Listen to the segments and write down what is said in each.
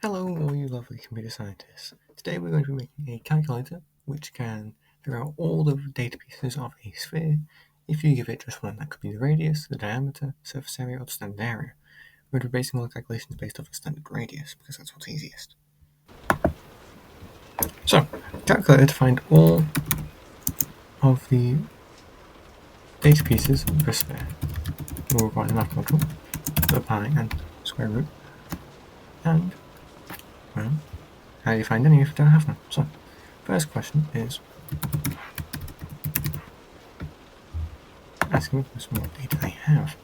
Hello, all you lovely computer scientists. Today we're going to be making a calculator which can figure out all the data pieces of a sphere if you give it just one. That could be the radius, the diameter, surface area, or the standard area. We're going to be basing all the calculations based off the standard radius because that's what's easiest. So, calculator to find all of the data pieces of a sphere. We'll require the math module, the pi and square root, and, well, how do you find any if you don't have them? So, first question is asking the person what data they have.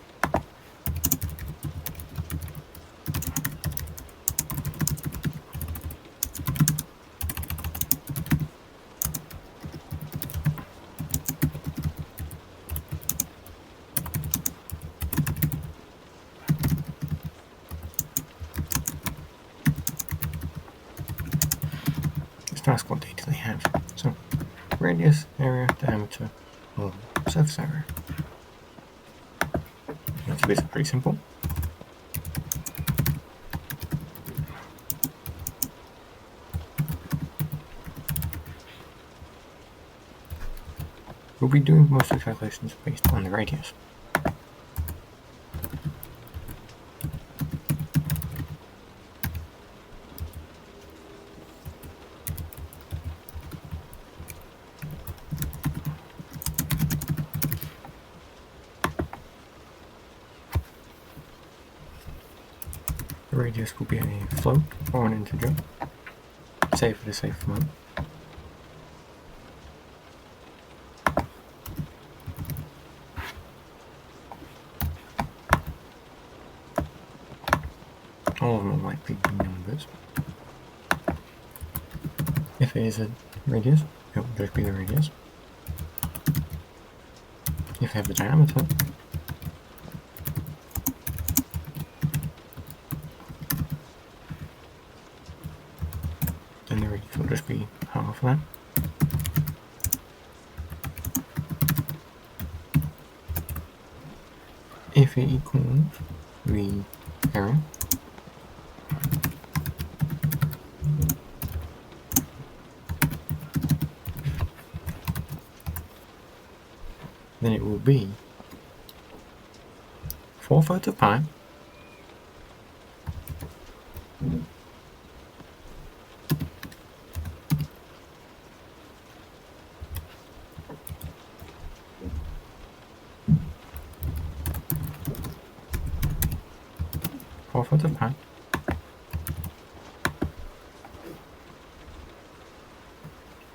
Let's ask what data they have. So, radius, area, diameter, or surface area. That's pretty simple. We'll be doing most of the calculations based on the radius. The radius will be a float or an integer, say for the sake of mine. All of them are likely to be numbers. If it is a radius, it will just be the radius. If I have the diameter, then the radius will just be half of that. If it equals the area, then it will be 4/3 of pi of pi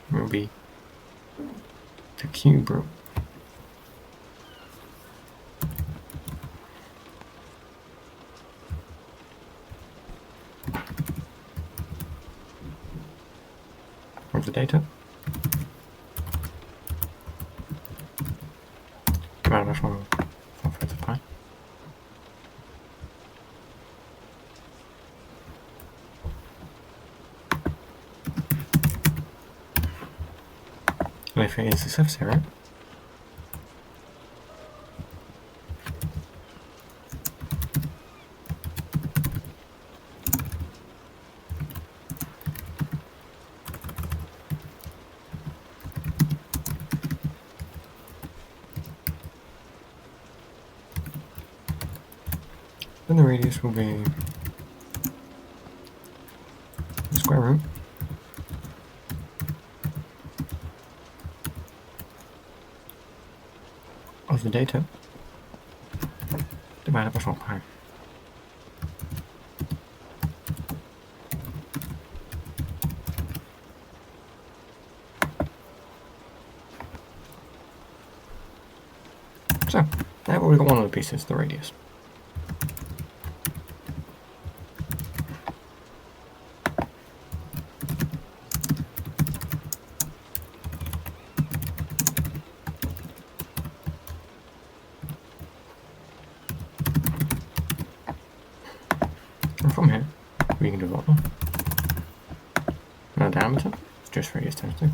will be the cube root of the data divided by 4/3 of pi. And if it is the surface area, then the radius will be the square root of the data divided by 4 pi. So, now we've already got one of the pieces, the radius. And from here, we can do what now? Now diameter, just radius times 2.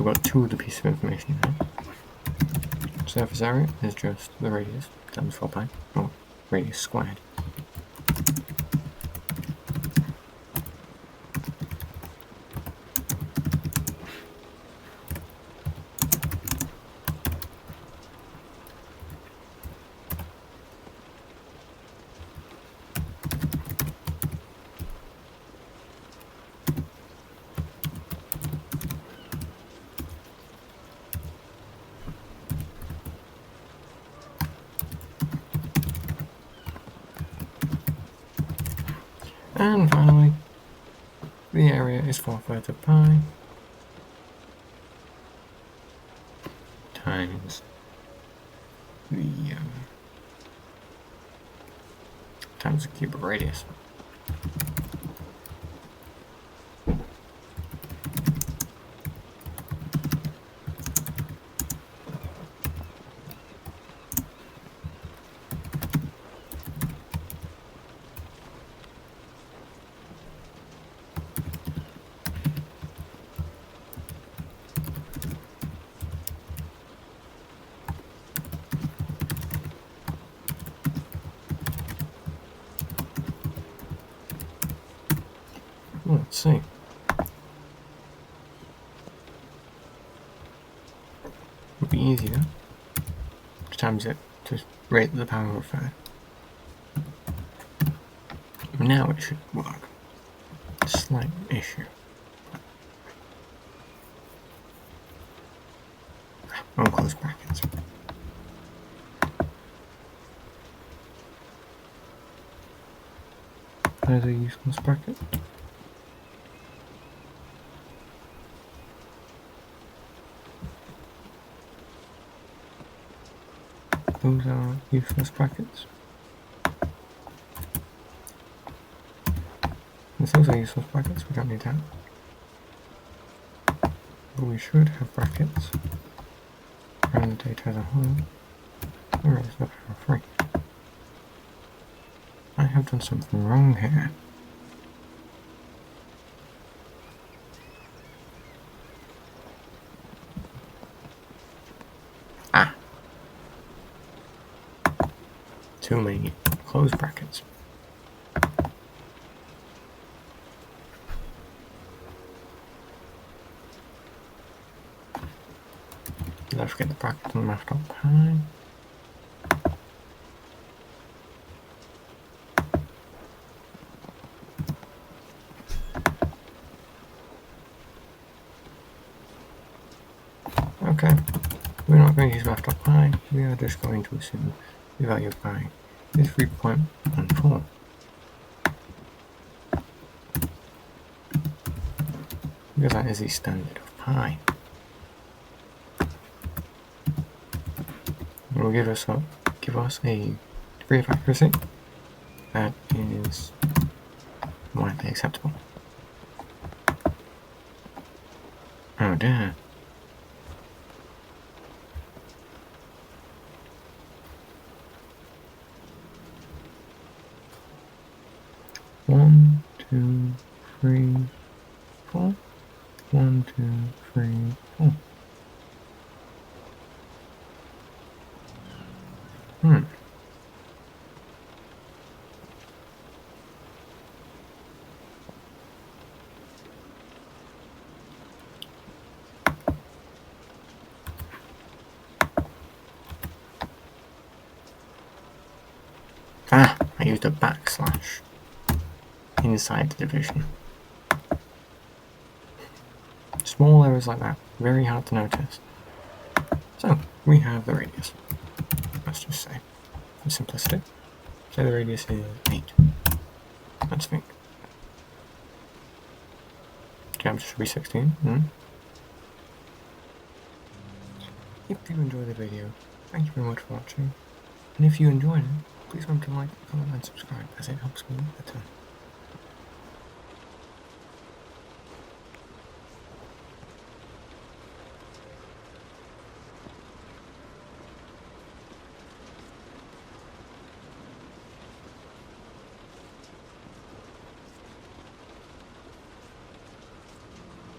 So we've got two of the pieces of information here. Surface area is just the radius times 4 pi, or radius squared. And finally, the area is 4/3 of pi times the times the cube of radius. Let's see. Would be easier to times it to rate the power of 5. Now it should work. Slight issue. Oh, close brackets. There's a useless bracket. Those are useless brackets. Those are useless brackets, we don't need that. But we should have brackets around the data as a whole. Where is the power of 3? I have done something wrong here. Ah! Too many close brackets. Don't forget the bracket on the math.pi. Okay, we're not going to use math.pi, we are just going to assume the value of pi is 3.14. Because that is the standard of pi. It will give us a degree of accuracy that is widely acceptable. Oh dear. One, two, three, 4. 1, 2, 3, 4. Ah, I used a backslash inside the division. Small errors like that, very hard to notice. So, we have the radius. Let's just say, for simplicity, say the radius is 8. Let's think. Diameter should be 16. If you enjoyed the video, thank you very much for watching. And if you enjoyed it, please remember to like, comment and subscribe as it helps me better.